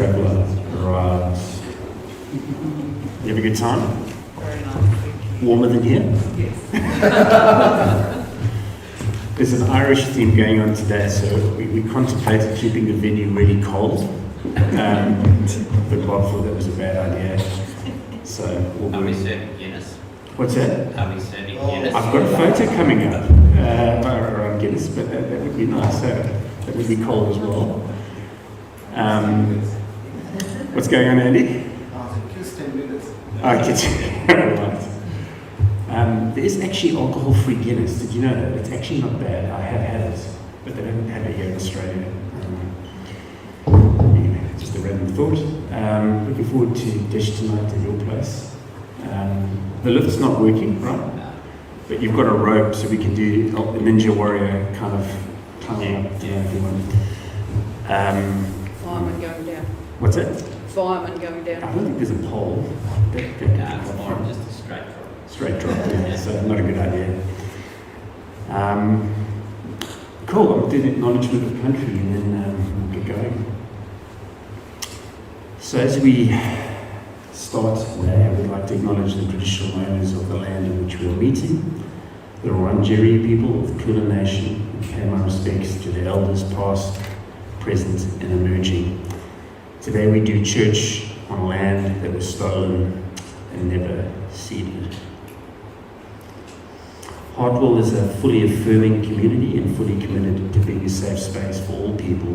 traveller. Right. You have a good time? Very nice. Warmer than here? Yes. There's an Irish theme going on today, so we contemplated keeping the venue really cold. But Bob thought that was a bad idea. So Are we serving Guinness? What's that? Are we serving Guinness? I've got a photo coming up around Guinness, but that would be nice. That would be cold as well. What's going on, Andy? Just 10 minutes. Right. There is actually alcohol-free Guinness. Did you know that? It's actually not bad. I have had it, but they don't have it here in Australia. Anyway, just a random thought. Looking forward to dish tonight at your place. The lift's not working, right? But you've got a rope, so we can do a Ninja Warrior kind of climbing up to everyone. Fireman going down. What's that? Fireman going I down. don't think there's a pole. No, it's more of just a straight drop. Straight drop, yeah, so not a good idea. Cool, I'll do the acknowledgement of country and then we'll get going. So as we start today, I would like to acknowledge the traditional owners of the land in which we are meeting, the Wurundjeri people of the Kulin Nation, and pay my respects to the elders past, present and emerging. Today we do church on land that was stolen and never ceded. Hartwell is a fully affirming community and fully committed to being a safe space for all people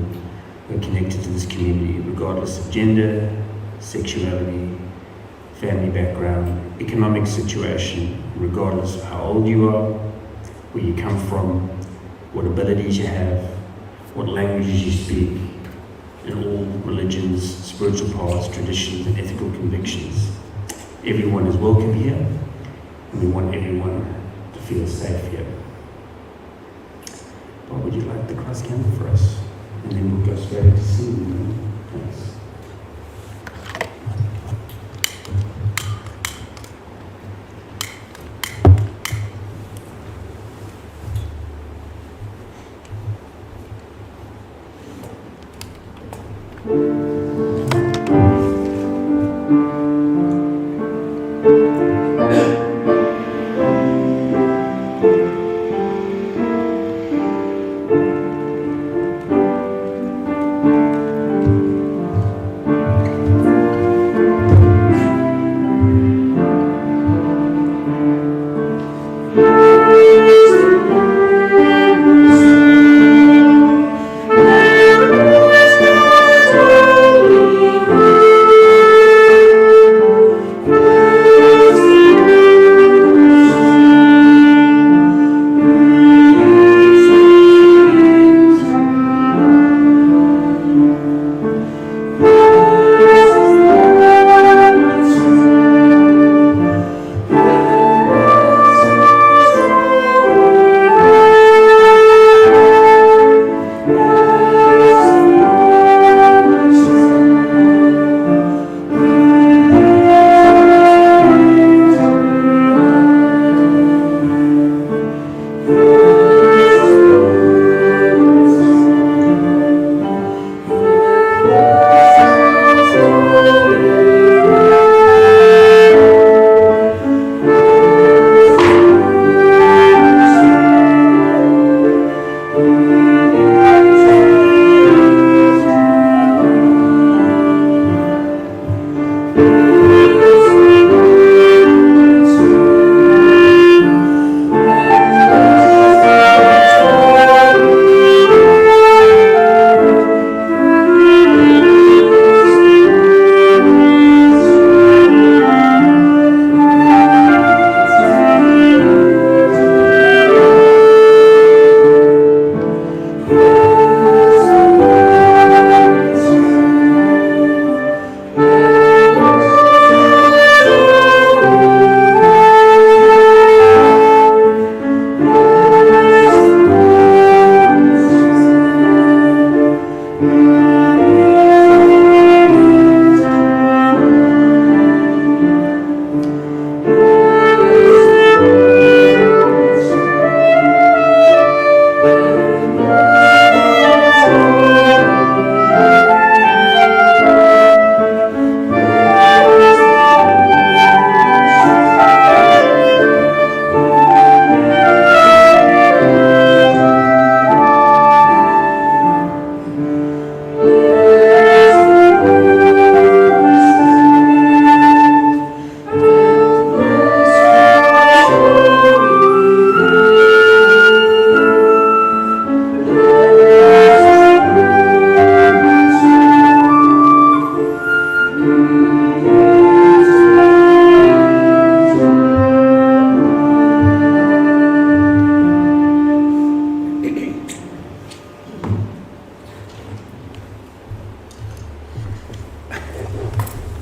who are connected to this community, regardless of gender, sexuality, family background, economic situation, regardless of how old you are, where you come from, what abilities you have, what languages you speak, and all religions, spiritual paths, traditions, and ethical convictions. Everyone is welcome here, and we want everyone to feel safe here. Bob, would you like the cross candle for us? And then we'll go straight into singing. Thanks.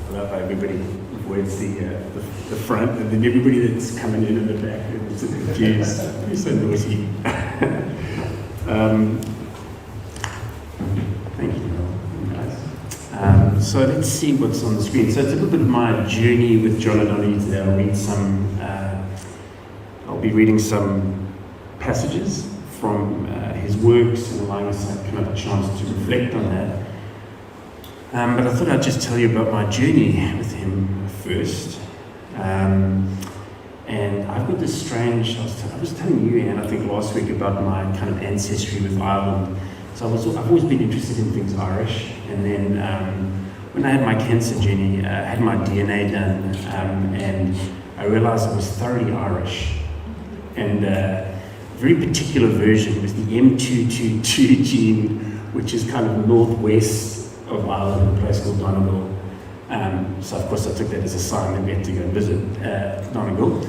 I love how everybody avoids the front, and then everybody that's coming in the back is confused. You're so noisy. Thank you, guys. So let's see what's on the screen. So it's a little bit of my journey with John O'Donoghue today. I'll be reading some passages from his works and allowing us kind of a chance to reflect on that. But I thought I'd just tell you about my journey with him first. And I've got this strange, I was telling you, Anne, I think last week, about my kind of ancestry with Ireland. So I've always been interested in things Irish. And then when I had my cancer journey, I had my DNA done, and I realized I was thoroughly Irish. And a very particular version was the M222 gene, which is kind of northwest of Ireland, a place called Donegal. So of course I took that as a sign that we had to go and visit Donegal.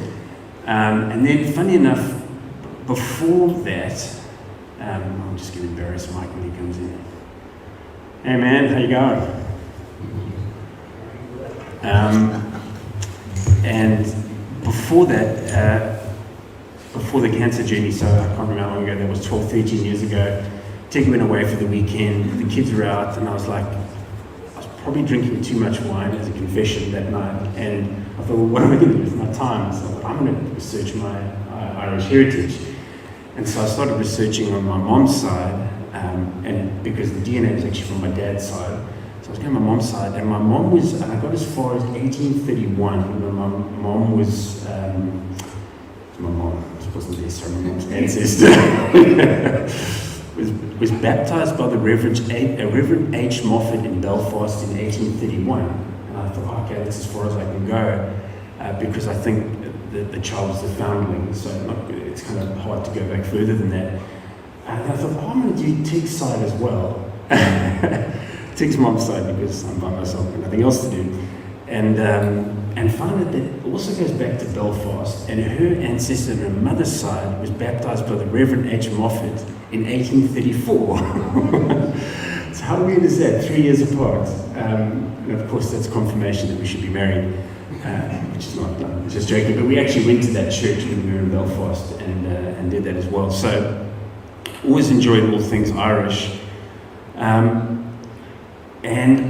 And then, funny enough, before that, I'm just going to embarrass Mike when he comes in. Hey man, how you going? And before that, before the cancer journey, so I can't remember how long ago, that was 12, 13 years ago, Tig went away for the weekend, the kids were out, and I was probably drinking too much wine as a confession that night, and I thought, well, what am I going to do with my time? So I thought, I'm going to research my Irish heritage. And so I started researching on my mom's side, and because the DNA was actually from my dad's side. So I was going on my mom's side, and my mom was, and I got as far as 1831, when my mom was, my mom, I wasn't there, sorry, my mom's ancestor. was baptized by the Reverend H. Moffat in Belfast in 1831. And I thought, okay, that's as far as I can go, because I think the child was the foundling, so it's kind of hard to go back further than that. And I thought, I'm going to do Tig's side as well. Tig's mom's side, because I'm by myself and nothing else to do. And found that it also goes back to Belfast, and her ancestor on her mother's side was baptized by the Reverend H. Moffat in 1834. So how weird is that? 3 years apart. And of course that's confirmation that we should be married, which is not done, just joking. But we actually went to that church when we were in Belfast and did that as well. So always enjoyed all things Irish. And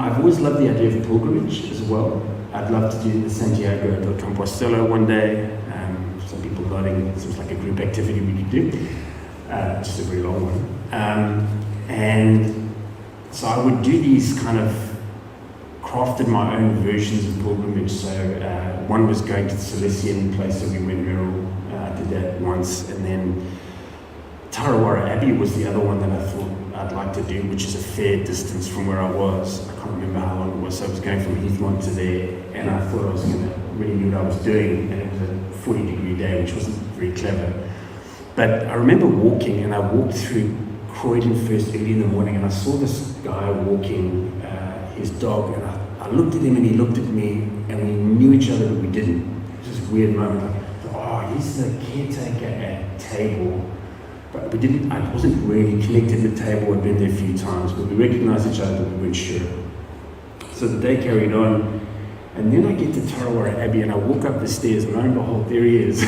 I've always loved the idea of pilgrimage as well. I'd love to do the Santiago de Compostela one day. Some people nodding, it seems like a group activity we could do. Just a very long one. And so I would do these kind of crafted my own versions of pilgrimage. So one was going to the Cilician place that we went, Merrill. I did that once. And then Tarawara Abbey was the other one that I thought I'd like to do, which is a fair distance from where I was. I can't remember how long it was. So I was going from Heathmont to there, and I thought I was going to really knew what I was doing, and it was a 40-degree day, which wasn't very clever. But I remember walking, and I walked through Croydon first early in the morning, and I saw this guy walking his dog, and I looked at him, and he looked at me, and we knew each other, but we didn't. It was just a weird moment. Like, oh, he's the caretaker at table. But we didn't, I wasn't really connected to the table. I'd been there a few times, but we recognized each other, but we weren't sure. So the day carried on, and then I get to Tarawara Abbey, and I walk up the stairs, and lo and behold, there he is,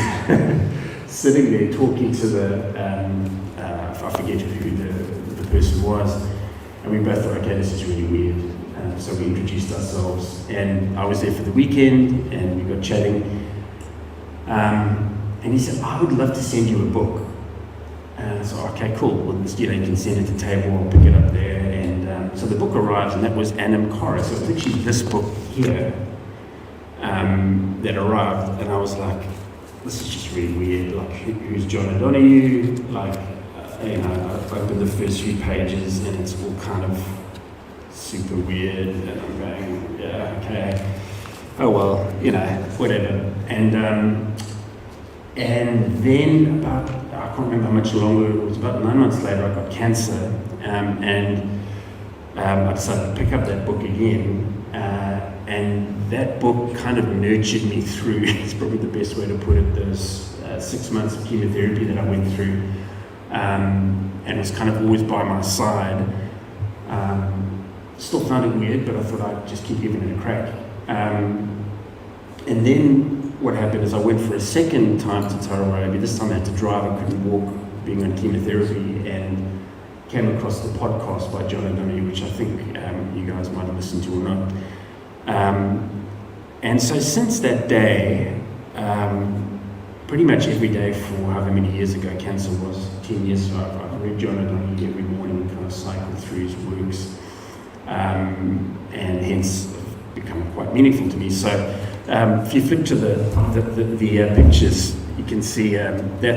sitting there talking to I forget who the person was, and we both thought, okay, this is really weird. So we introduced ourselves, and I was there for the weekend, and we got chatting, and he said, I would love to send you a book. And so, okay, cool. Well, you can send it to table, I'll pick it up there. And so the book arrived, and that was Annam Chorus. So it was actually this book here that arrived, and I was like, this is just really weird. Like, who's John O'Donoghue? Like, I opened the first few pages, and it's all kind of super weird. And I'm going, yeah, okay. Oh well, whatever. And then about, I can't remember how much longer, it was about 9 months later, I got cancer, and I decided to pick up that book again, and that book kind of nurtured me through, it's probably the best way to put it, those 6 months of chemotherapy that I went through, and it was kind of always by my side. Still found it weird, but I thought I'd just keep giving it a crack. And then what happened is I went for a second time to Tairaibi. This time I had to drive, I couldn't walk, being on chemotherapy, and came across the podcast by John O'Donoghue, which I think you guys might have listened to or not. And so since that day, pretty much every day for however many years ago cancer was, 10 years, so I've read John O'Donoghue every morning, kind of cycled through his works, and hence become quite meaningful to me. So if you flick to the pictures, you can see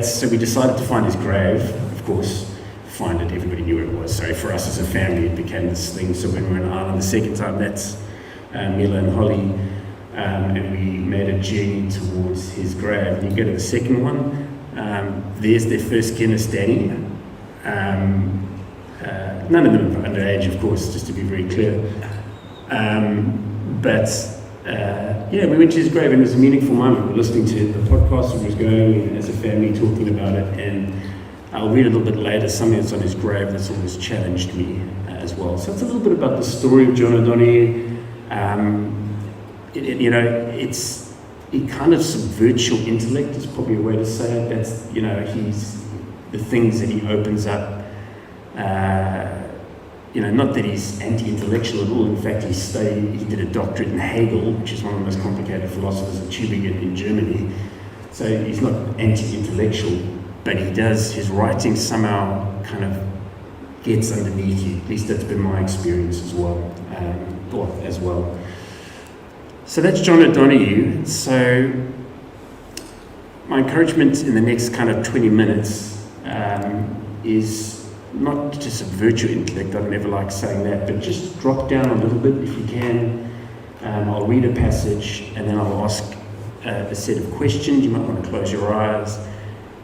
so we decided to find his grave, of course. Find it, everybody knew where it was. So for us as a family, it became this thing. So when we were in Ireland the second time, that's Mila and Holly, and we made a journey towards his grave. And you go to the second one, there's their first Guinness Danny. None of them are underage, of course, just to be very clear. Yeah, we went to his grave, and it was a meaningful moment. We were listening to the podcast that was going as a family, talking about it, and I'll read a little bit later something that's on his grave that's always challenged me as well. So it's a little bit about the story of John O'Donoghue. It kind of subverts your intellect, is probably a way to say it. That's, he's the things that he opens up. Not that he's anti-intellectual at all. In fact, he did a doctorate in Hegel, which is one of the most complicated philosophers in Tübingen in Germany. So he's not anti-intellectual, but his writing somehow kind of gets underneath you. At least that's been my experience as well. So that's John O'Donoghue. So my encouragement in the next kind of 20 minutes is not to subvert your intellect. I don't ever like saying that, but just drop down a little bit if you can. I'll read a passage, and then I'll ask a set of questions. You might want to close your eyes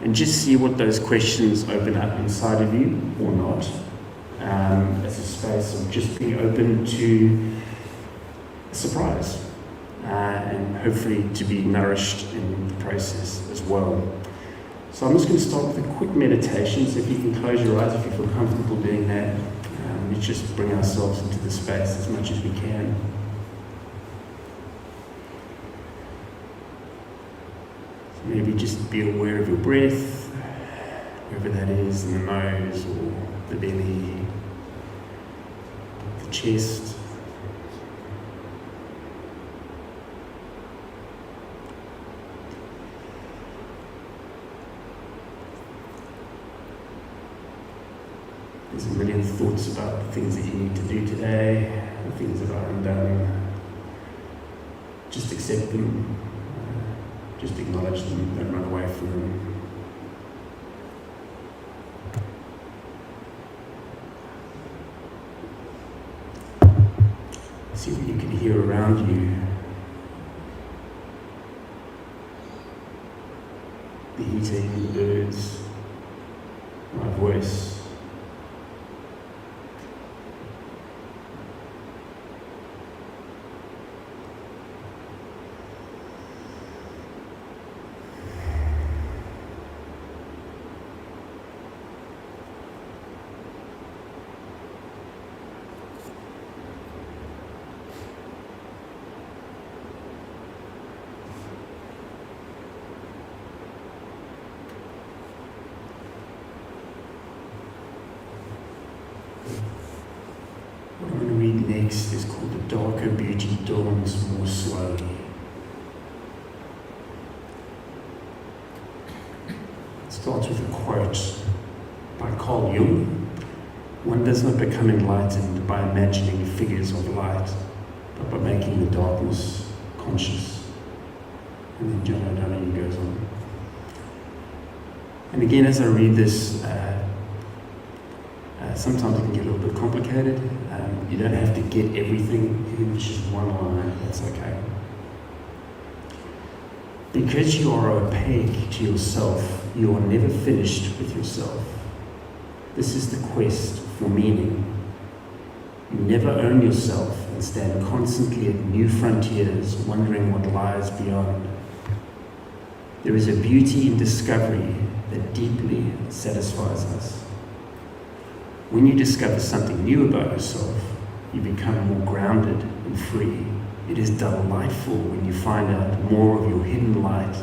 and just see what those questions open up inside of you or not, as a space of just being open to a surprise, and hopefully to be nourished in the process as well. So I'm just going to start with a quick meditation. So if you can close your eyes, if you feel comfortable doing that, let's just bring ourselves into the space as much as we can. So maybe just be aware of your breath, wherever that is, in the nose or the belly, the chest. There's a million thoughts about the things that you need to do today, the things that are undone. Just accept them, just acknowledge them, don't run away from them. See what you can hear around you. The heating, the birds, my voice. What I'm going to read next is called "The Darker Beauty Dawns More Slowly." It starts with a quote by Carl Jung. One does not become enlightened by imagining figures of light, but by making the darkness conscious. And then John O'Donoghue goes on. And again, as I read this, sometimes it can get a little bit complicated. You don't have to get everything, even if it's just one line, that's okay. Because you are opaque to yourself, you are never finished with yourself. This is the quest for meaning. You never own yourself and stand constantly at new frontiers, wondering what lies beyond. There is a beauty in discovery that deeply satisfies us. When you discover something new about yourself, you become more grounded and free. It is delightful when you find out more of your hidden light,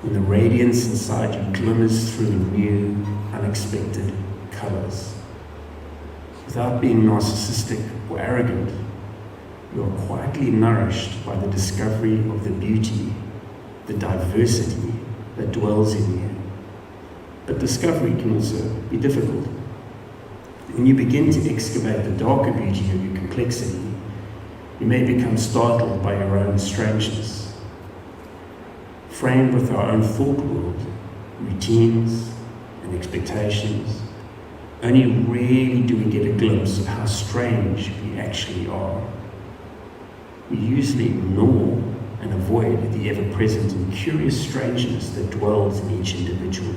when the radiance inside you glimmers through new, unexpected colors. Without being narcissistic or arrogant, you are quietly nourished by the discovery of the beauty, the diversity that dwells in you. But discovery can also be difficult. When you begin to excavate the darker beauty of your complexity, you may become startled by your own strangeness. Framed with our own thought world, routines and expectations, only rarely do we get a glimpse of how strange we actually are. We usually ignore and avoid the ever-present and curious strangeness that dwells in each individual.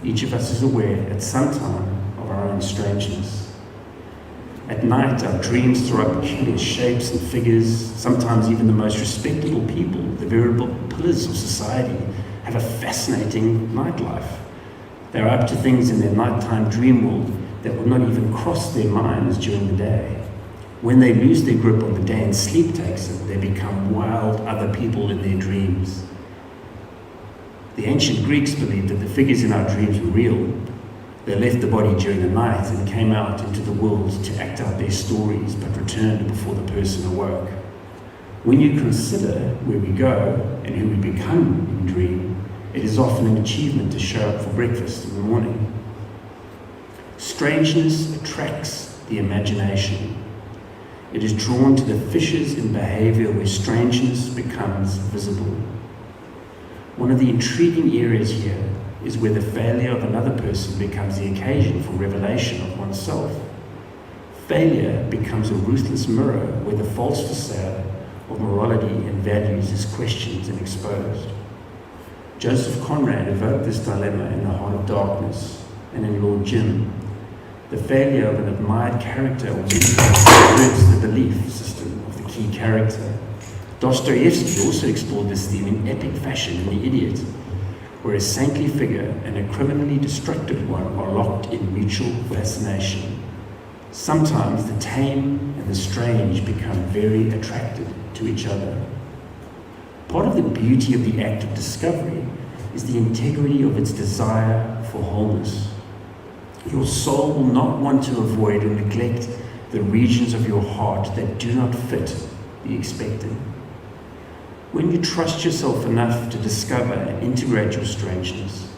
Each of us is aware at some time of our own strangeness. At night, our dreams throw up peculiar shapes and figures. Sometimes even the most respectable people, the veritable pillars of society, have a fascinating nightlife. They're up to things in their nighttime dream world that would not even cross their minds during the day. When they lose their grip on the day and sleep takes them, they become wild other people in their dreams. The ancient Greeks believed that the figures in our dreams were real. They left the body during the night and came out into the world to act out their stories, but returned before the person awoke. When you consider where we go and who we become in dream, it is often an achievement to show up for breakfast in the morning. Strangeness attracts the imagination. It is drawn to the fissures in behavior where strangeness becomes visible. One of the intriguing areas here is where the failure of another person becomes the occasion for revelation of oneself. Failure becomes a ruthless mirror where the false facade of morality and values is questioned and exposed. Joseph Conrad evoked this dilemma in The Heart of Darkness and in Lord Jim. The failure of an admired character subverts the belief system of the key character. Dostoevsky also explored this theme in epic fashion in The Idiot, where a saintly figure and a criminally destructive one are locked in mutual fascination. Sometimes the tame and the strange become very attracted to each other. Part of the beauty of the act of discovery is the integrity of its desire for wholeness. Your soul will not want to avoid or neglect the regions of your heart that do not fit the expected. When you trust yourself enough to discover and integrate your strangeness,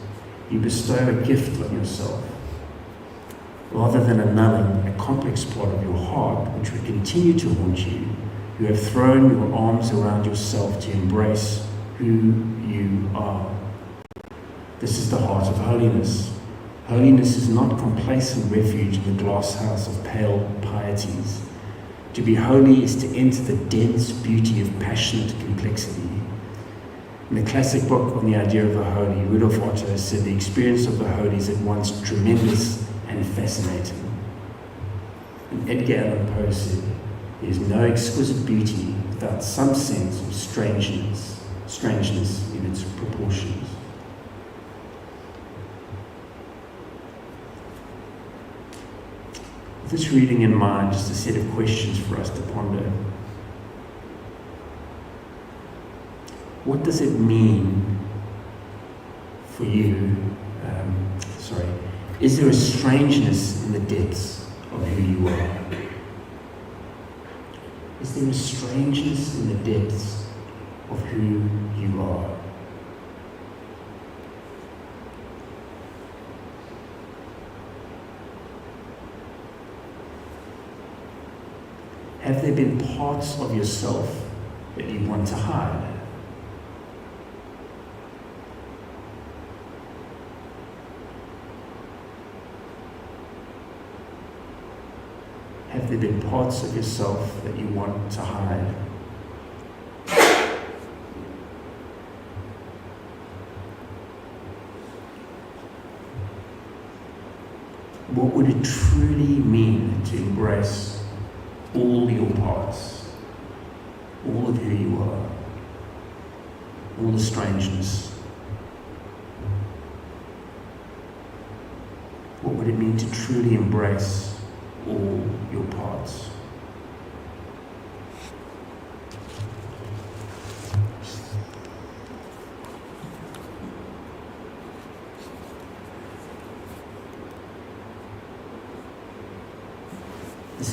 you bestow a gift on yourself. Rather than annulling a complex part of your heart which would continue to haunt you, you have thrown your arms around yourself to embrace who you are. This is the heart of holiness. Holiness is not complacent refuge in the glass house of pale pieties. To be holy is to enter the dense beauty of passionate complexity. In the classic book on the idea of the holy, Rudolf Otto said the experience of the holy is at once tremendous and fascinating. And Edgar Allan Poe said, there is no exquisite beauty without some sense of strangeness in its proportions. With this reading in mind, just a set of questions for us to ponder. What does it mean for you? Is there a strangeness in the depths of who you are? Is there a strangeness in the depths of who you are? Have there been parts of yourself that you want to hide? Have there been parts of yourself that you want to hide? What would it truly mean to embrace all your parts, all of who you are, all the strangeness? What would it mean to truly embrace all your parts?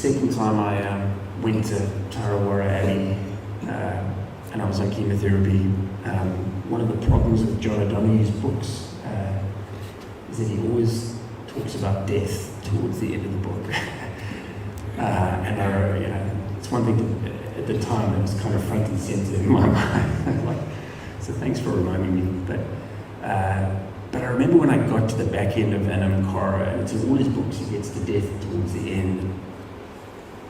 second time I went to Tarawara Abbey and I was on chemotherapy, one of the problems with John O'Donoghue's books is that he always talks about death towards the end of the book. And it's one thing that at the time that was kind of front and center in my mind. So thanks for reminding me. But I remember when I got to the back end of Anamkara, and it's in all his books, he gets to death towards the end.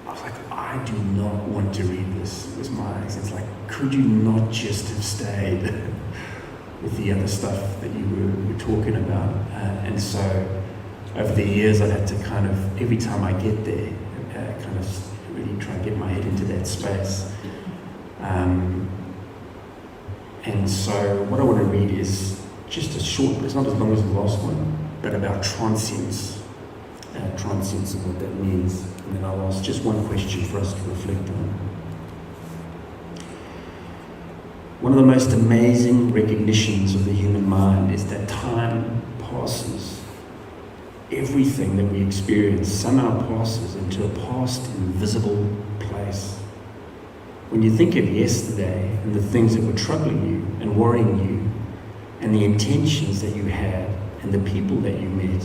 I was like, I do not want to read this. It was my sense, like, could you not just have stayed with the other stuff that you were talking about? And so over the years, I've had to kind of, every time I get there, kind of really try and get my head into that space. And so what I want to read is just a short, it's not as long as the last one, but about transience. Transience and what that means. And then I'll ask just one question for us to reflect on. One of the most amazing recognitions of the human mind is that time passes. Everything that we experience somehow passes into a past invisible place. When you think of yesterday and the things that were troubling you and worrying you and the intentions that you had and the people that you met,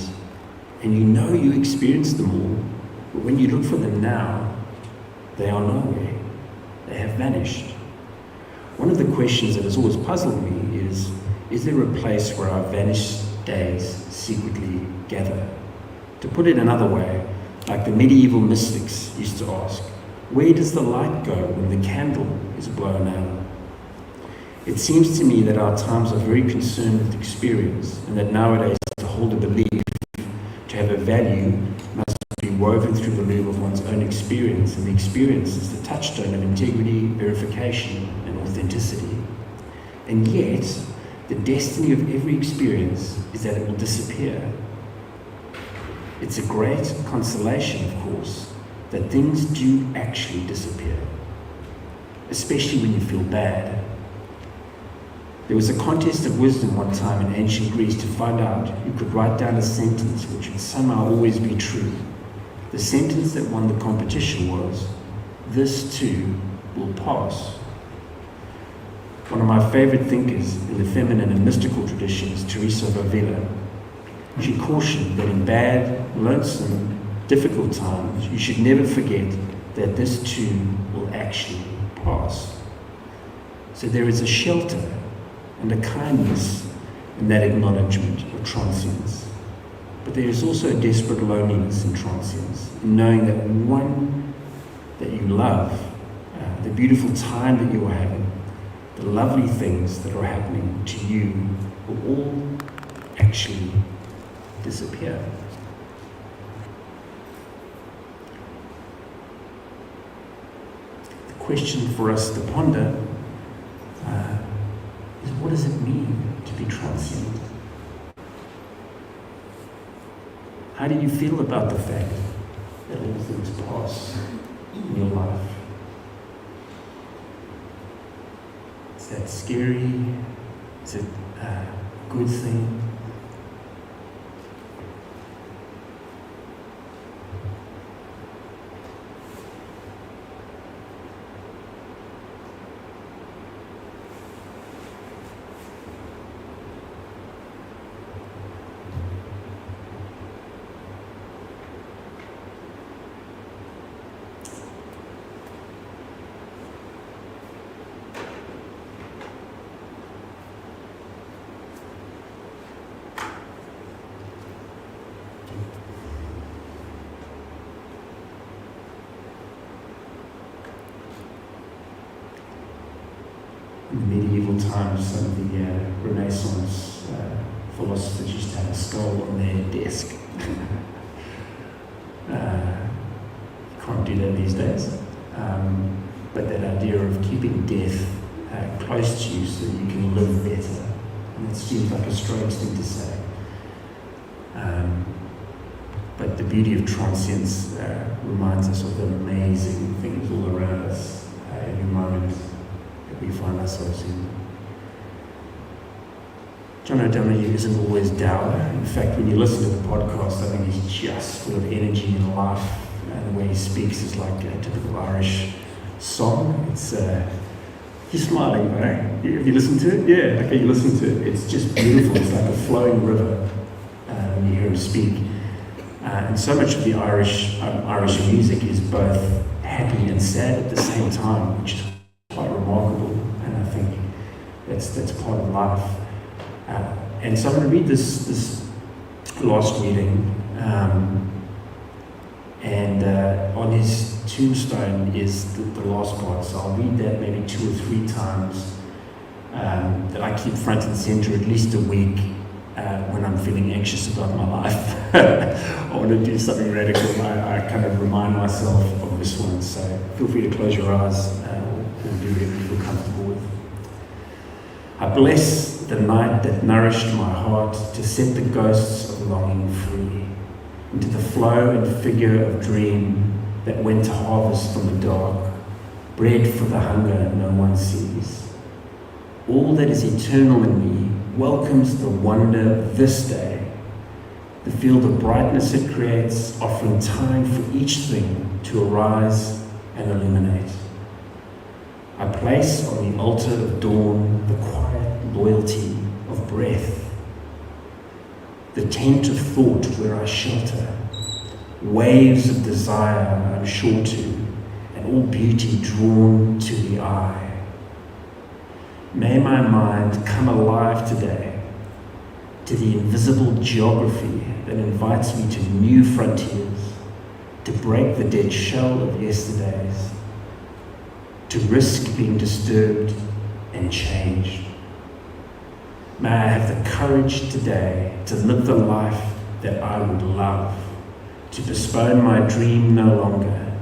and you know you experienced them all, but when you look for them now, they are nowhere. They have vanished. One of the questions that has always puzzled me is there a place where our vanished days secretly gather? To put it another way, like the medieval mystics used to ask, where does the light go when the candle is blown out? It seems to me that our times are very concerned with experience, and that nowadays to hold a belief, to have a value, must be woven through the loop of one's own experience, and the experience is the touchstone of integrity, verification, and authenticity. And yet, the destiny of every experience is that it will disappear. It's a great consolation, of course, that things do actually disappear, especially when you feel bad. There was a contest of wisdom one time in ancient Greece to find out who could write down a sentence which would somehow always be true. The sentence that won the competition was, "This too will pass." One of my favorite thinkers in the feminine and mystical tradition is Taize of Avila. She cautioned that in bad, lonesome, difficult times, you should never forget that this too will actually pass. So there is a shelter and a kindness in that acknowledgement of transience. But there is also a desperate loneliness in transience, in knowing that one that you love, the beautiful time that you are having, the lovely things that are happening to you will all actually disappear. The question for us to ponder is, what does it mean to be transient? How do you feel about the fact that all things pass in your life? Is that scary? Is it a good thing? In medieval times, some of the Renaissance philosophers used to have a skull on their desk. Can't do that these days. But that idea of keeping death close to you so that you can live better. And it seems like a strange thing to say. But the beauty of transience reminds us of the amazing things all around us every moment that we find ourselves in. John O'Donoghu isn't always dour. In fact, when you listen to the podcast, I think he's just full of energy and life and the way he speaks is like a typical Irish song. It's you're smiling, right? Have you listened to it? Yeah, okay, you listen to it. It's just beautiful. It's like a flowing river when you hear him speak. And so much of the Irish music is both happy and sad at the same time, which is quite remarkable. And I think that's part of life. And so I'm going to read this last reading. And on his tombstone is the last part, so I'll read that maybe 2 or 3 times, that I keep front and center at least a week when I'm feeling anxious about my life. I want to do something radical. I kind of remind myself of this one, so feel free to close your eyes or do whatever you feel comfortable with. I bless the night that nourished my heart to set the ghosts of longing free into the flow and figure of dream that went to harvest from the dark, bread for the hunger no one sees. All that is eternal in me welcomes the wonder of this day, the field of brightness it creates, offering time for each thing to arise and illuminate. I place on the altar of dawn the quiet loyalty of breath, the tent of thought where I shelter, waves of desire I'm sure to, and all beauty drawn to the eye. May my mind come alive today to the invisible geography that invites me to new frontiers, to break the dead shell of yesterdays, to risk being disturbed and changed. May I have the courage today to live the life that I would love, to postpone my dream no longer,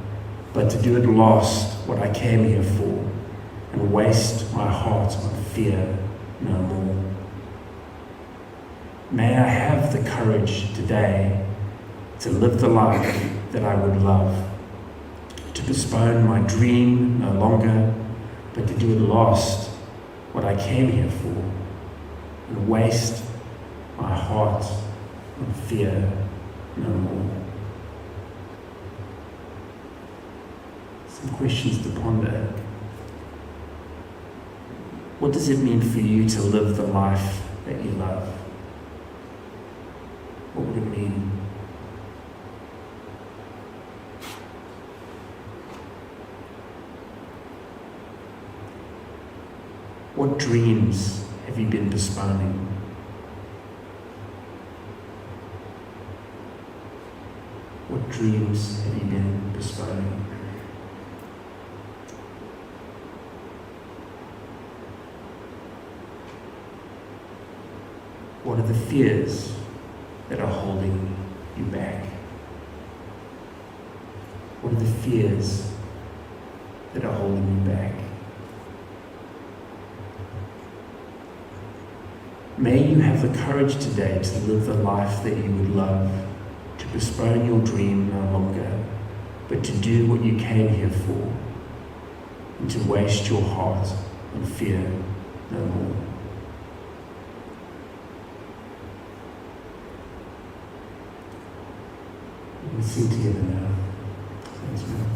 but to do at last what I came here for, and waste my heart on fear no more. May I have the courage today to live the life that I would love, to postpone my dream no longer, but to do at last what I came here for, and waste my heart on fear no more. Some questions to ponder. What does it mean for you to live the life that you love? What would it mean? What dreams have you been postponing? What dreams have you been postponing? What are the fears that are holding you back? What are the fears that are holding you back? May you have the courage today to live the life that you would love, to postpone your dream no longer, but to do what you came here for, and to waste your heart on fear no more. We sing together now. Thanks, man.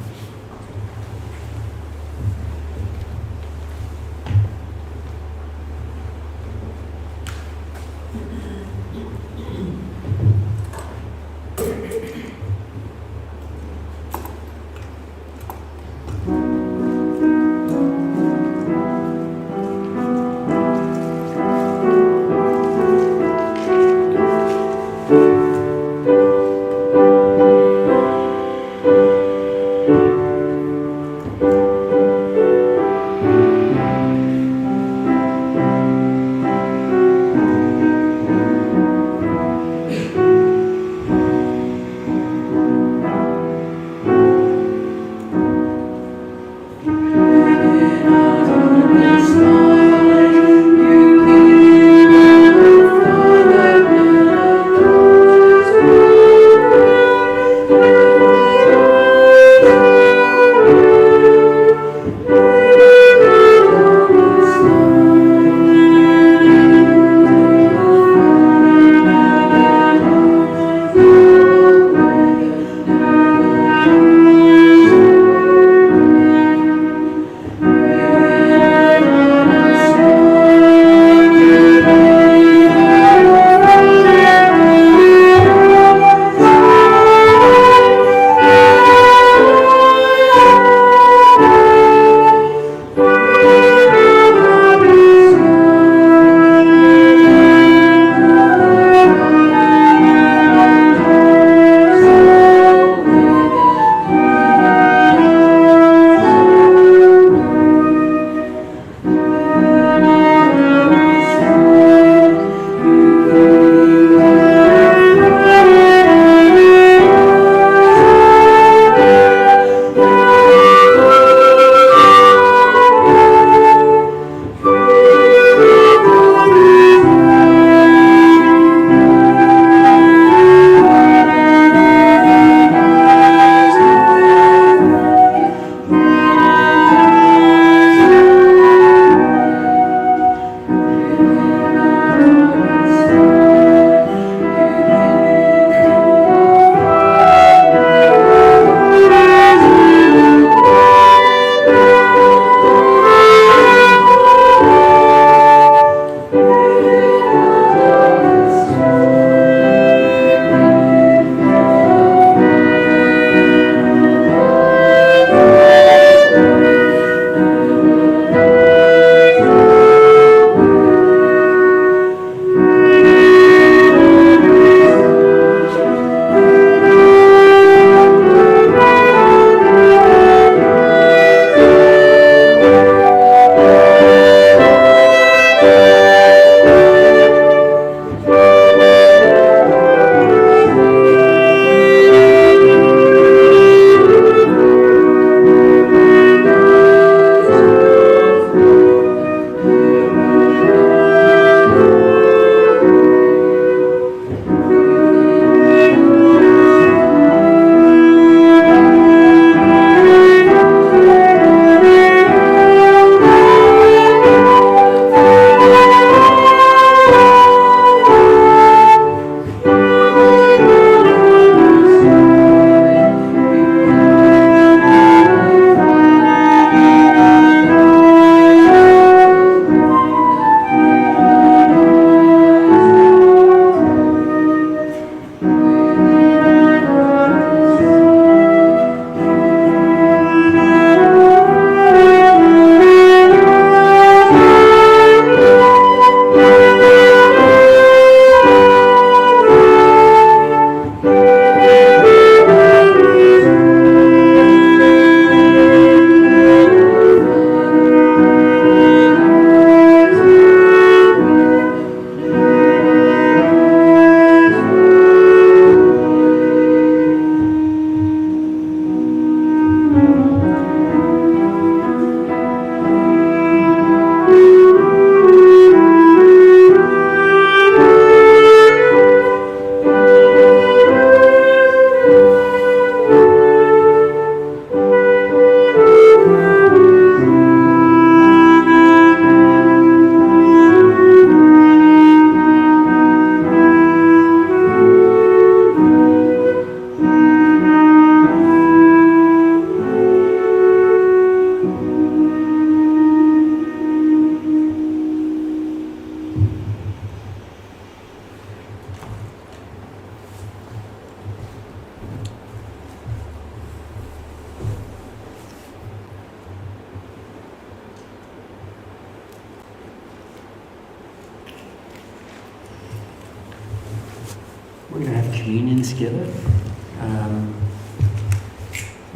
communion together.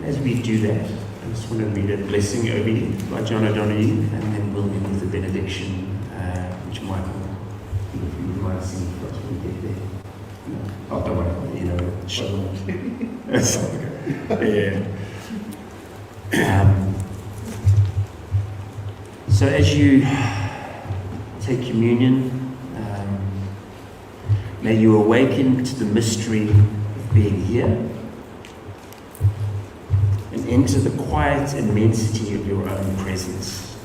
As we do that, I just want to read a blessing over you by John O'Donoghue, and then we'll end with the benediction, which Michael, if you would mind singing for us when we get there. No. Oh, don't worry, you know, shalom. Yeah. So as you take communion, may you awaken to the mystery of being here and enter the quiet immensity of your own presence.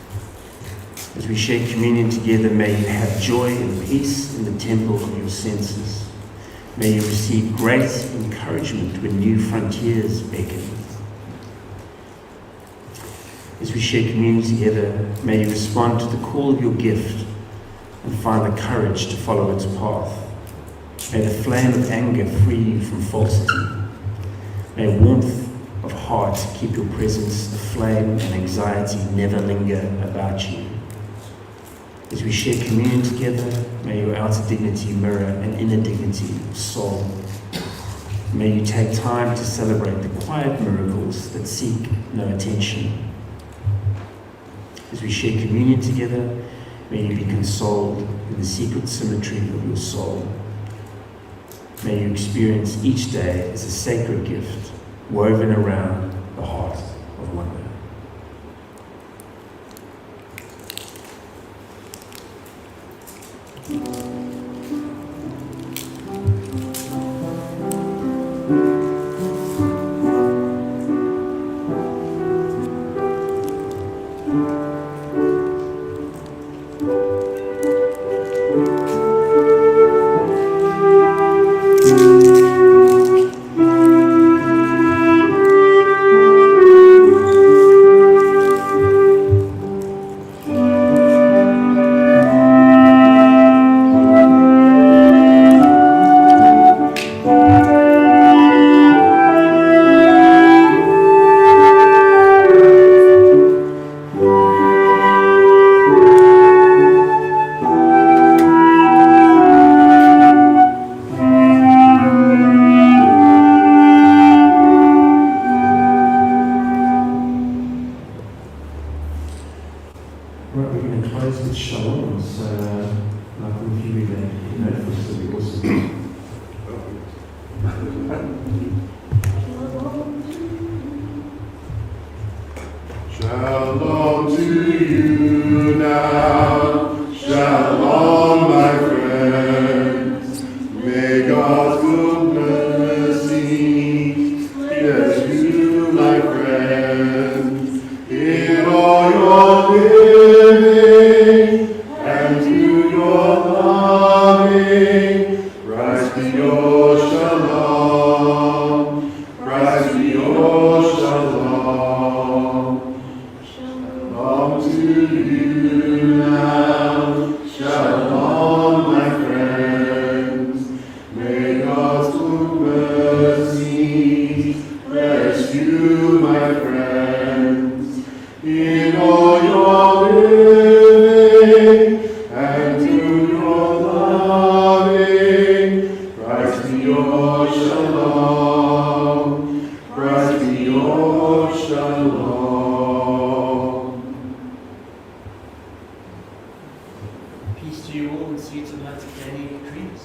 As we share communion together, may you have joy and peace in the temple of your senses. May you receive great encouragement when new frontiers beckon. As we share communion together, may you respond to the call of your gift and find the courage to follow its path. May the flame of anger free you from falsity. May warmth of heart keep your presence aflame and anxiety never linger about you. As we share communion together, may your outer dignity mirror an inner dignity of soul. May you take time to celebrate the quiet miracles that seek no attention. As we share communion together, may you be consoled in the secret symmetry of your soul. May you experience each day as a sacred gift woven around the heart of wonder. Right, we're going to close with shalom. So, Michael, if you read that note for us, that'd be awesome. Shalom to you now, shalom my friends, may God's good mercy bless you my friends, in all your living and to your loving, Christ be your shalom, Christ be your shalom. Shalom to you now, shalom my friends, may God's good mercy bless you my friends, in all your living and to your loving, Christ be your shalom, Christ be your shalom. Peace to you all, and sweet and light of Danny Creams.